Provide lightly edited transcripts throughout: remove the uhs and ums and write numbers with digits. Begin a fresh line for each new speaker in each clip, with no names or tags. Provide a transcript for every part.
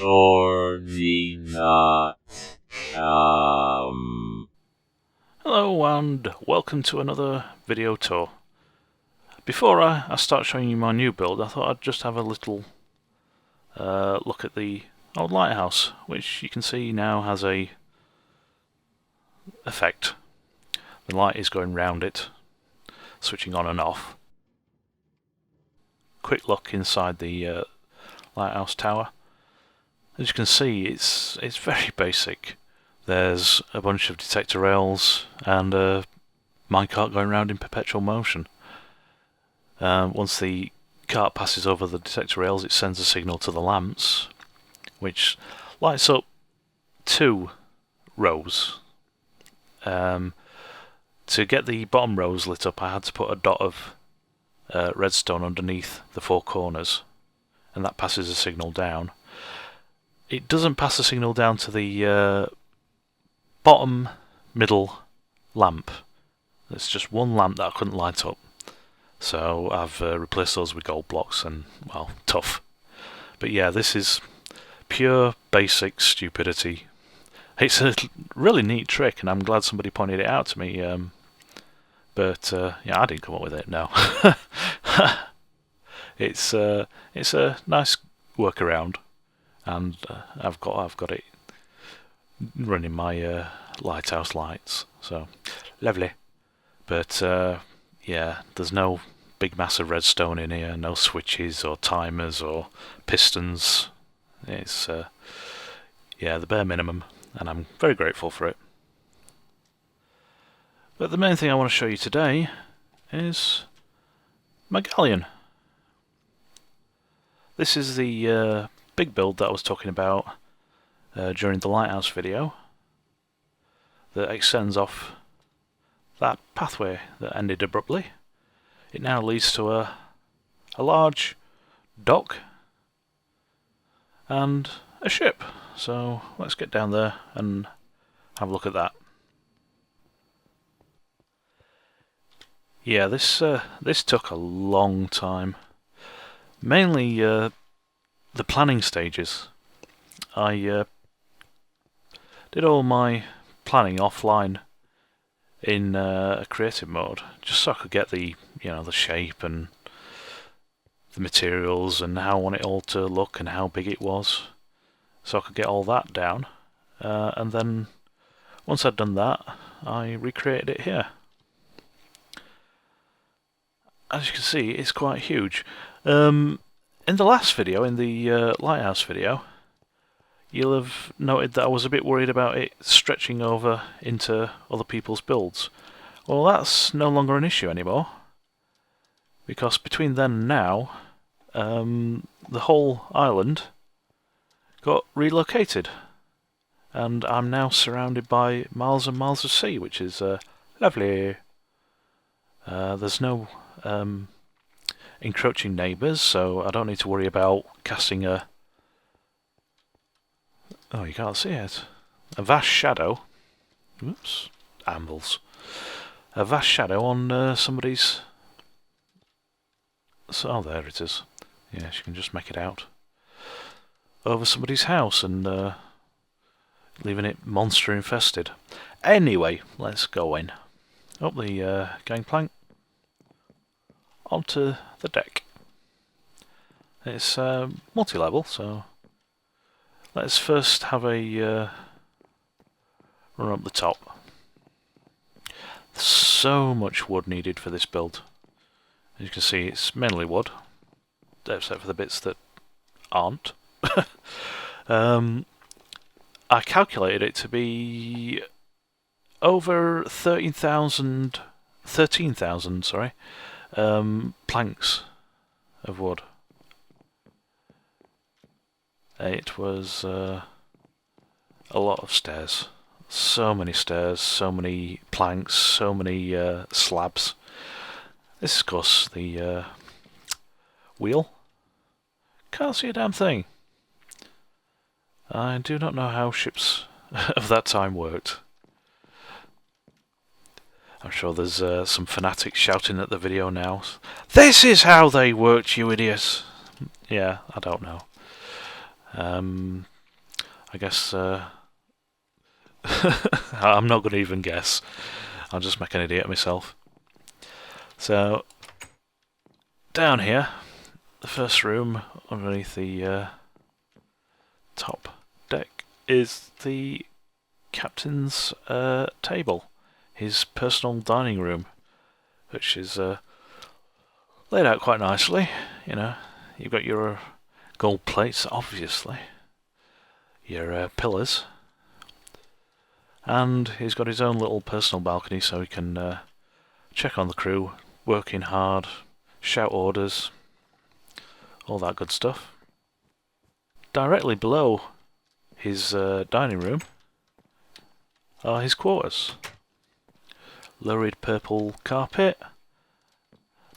or the not.
Hello and welcome to another video tour. Before I start showing you my new build, I thought I'd just have a little look at the old lighthouse, which you can see now has a effect. The light is going round it, switching on and off. Quick look inside the lighthouse tower. As you can see, it's very basic. There's a bunch of detector rails and a minecart going around in perpetual motion. Once the cart passes over the detector rails, it sends a signal to the lamps, which lights up 2 rows. To get the bottom rows lit up, I had to put a dot of redstone underneath the 4 corners, and that passes a signal down. It doesn't pass a signal down to the bottom middle lamp. It's just one lamp that I couldn't light up. So I've replaced those with gold blocks and, well, tough. But yeah, this is pure basic stupidity. It's a really neat trick, and I'm glad somebody pointed it out to me. But yeah, I didn't come up with it, no. It's a nice workaround, and I've got it running my lighthouse lights, so lovely. But yeah, there's no big massive redstone in here, no switches or timers or pistons. It's yeah, the bare minimum, and I'm very grateful for it. But the main thing I want to show you today is my Galleon. This is the big build that I was talking about during the lighthouse video that extends off that pathway that ended abruptly. It now leads to a large dock and a ship. So let's get down there and have a look at that. Yeah, this took a long time. Mainly the planning stages. I did all my planning offline in a creative mode, just so I could get the the shape and the materials and how I want it all to look and how big it was, so I could get all that down. And then once I'd done that, I recreated it here. As you can see, it's quite huge. In the last video, in the lighthouse video, you'll have noted that I was a bit worried about it stretching over into other people's builds. Well, that's no longer an issue anymore, because between then and now, the whole island got relocated, and I'm now surrounded by miles and miles of sea, which is lovely. There's no encroaching neighbours, so I don't need to worry about casting a... Oh, you can't see it. A vast shadow. Oops. Ambles. A vast shadow on somebody's... Oh, there it is. Yes, you can just make it out. Over somebody's house and leaving it monster infested. Anyway, let's go in. Up the gangplank. Onto the deck. It's multi-level, so let's first have a run up the top. So much wood needed for this build. As you can see, it's mainly wood, except for the bits that aren't. I calculated it to be over 13,000, sorry, planks of wood. It was a lot of stairs. So many stairs, so many planks, so many slabs. This is, of course, the wheel. Can't see a damn thing. I do not know how ships of that time worked. I'm sure there's some fanatics shouting at the video now. This is how they worked, you idiots! Yeah, I don't know. I guess I'm not going to even guess. I'll just make an idiot of myself. So, down here, the first room underneath the top deck is the captain's table, his personal dining room, which is laid out quite nicely. You know, you've got your gold plates, obviously, your pillars, and he's got his own little personal balcony so he can check on the crew, working hard, shout orders, all that good stuff. Directly below his dining room are his quarters. Lurid purple carpet,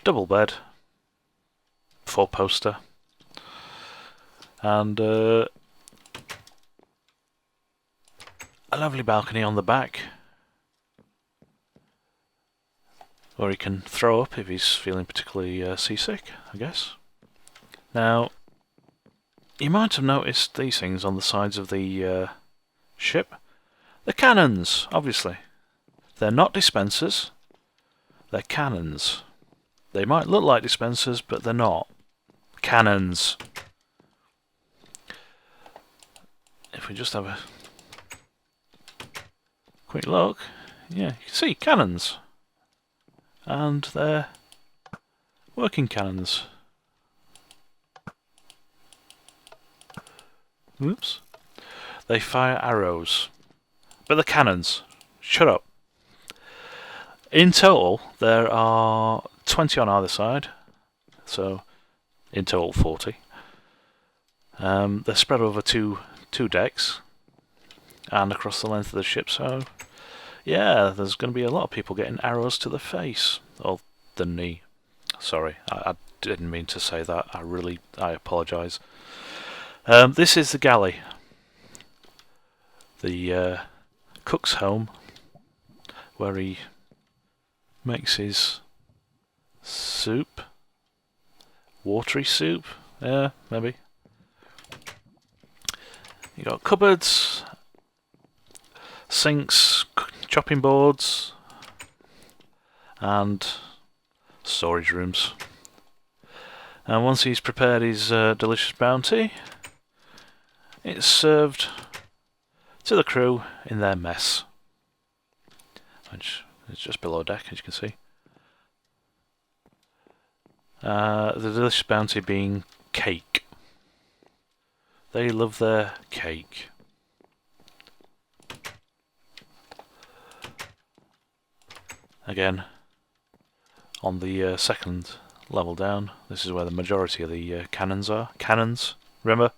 double bed, 4-poster, and a lovely balcony on the back where he can throw up if he's feeling particularly seasick, I guess. Now, you might have noticed these things on the sides of the ship. The cannons, obviously. They're not dispensers, they're cannons. They might look like dispensers, but they're not. Cannons. If we just have a quick look, yeah, you can see cannons. And they're working cannons. Oops. They fire arrows. But they're cannons. Shut up. In total, there are 20 on either side. So, in total, 40. They're spread over two decks and across the length of the ship. So, yeah, there's going to be a lot of people getting arrows to the face. Or the knee. Sorry, I didn't mean to say that. I apologise. This is the galley. The cook's home, where he makes his soup. Watery soup? Yeah, maybe. You got cupboards, sinks, chopping boards, and storage rooms. And once he's prepared his delicious bounty, it's served to the crew in their mess, which is just below deck, as you can see. The delicious bounty being cake. They love their cake. Again, on the second level down, this is where the majority of the cannons are. Cannons, remember?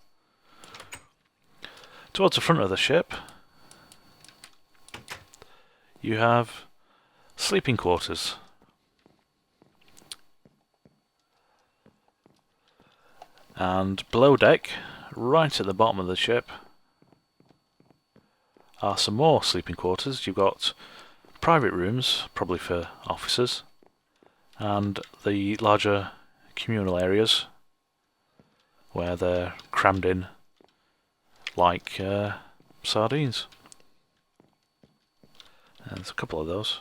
Towards the front of the ship, you have sleeping quarters. And below deck, right at the bottom of the ship, are some more sleeping quarters. You've got private rooms, probably for officers, and the larger communal areas where they're crammed in like sardines. And there's a couple of those.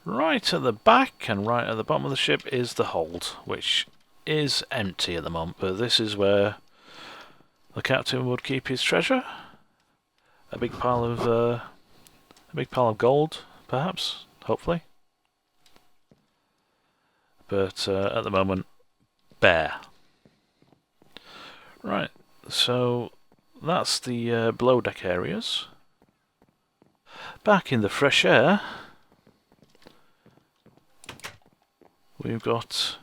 Right at the back and right at the bottom of the ship is the hold, which is empty at the moment, but this is where the captain would keep his treasure. A big pile of gold, perhaps, hopefully. But at the moment, bare. Right, so that's the below deck areas. Back in the fresh air, we've got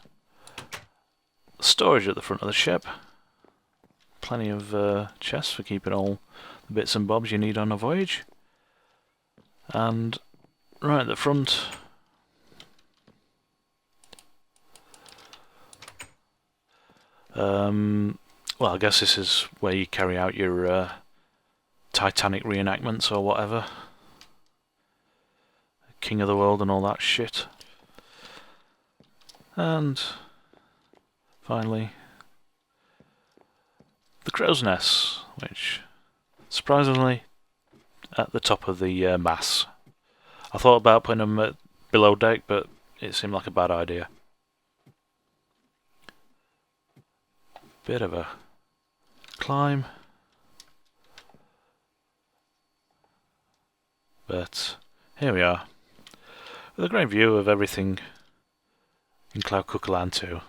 storage at the front of the ship. Plenty of chests for keeping all the bits and bobs you need on a voyage. And right at the front, well, I guess this is where you carry out your Titanic reenactments or whatever. King of the World and all that shit. And finally, crow's nests, which surprisingly at the top of the mass. I thought about putting them below deck, but it seemed like a bad idea. Bit of a climb, but here we are, with a great view of everything in Cuckoo Land 2.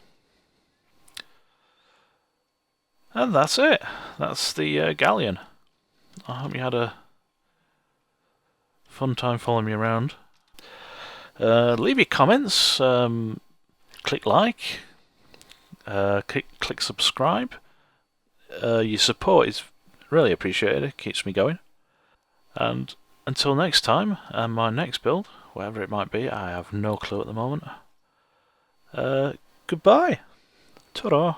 And that's it. That's the Galleon. I hope you had a fun time following me around. Leave your comments, click like, click subscribe. Your support is really appreciated, it keeps me going. And until next time, and my next build, whatever it might be, I have no clue at the moment. Goodbye. Ta-ra.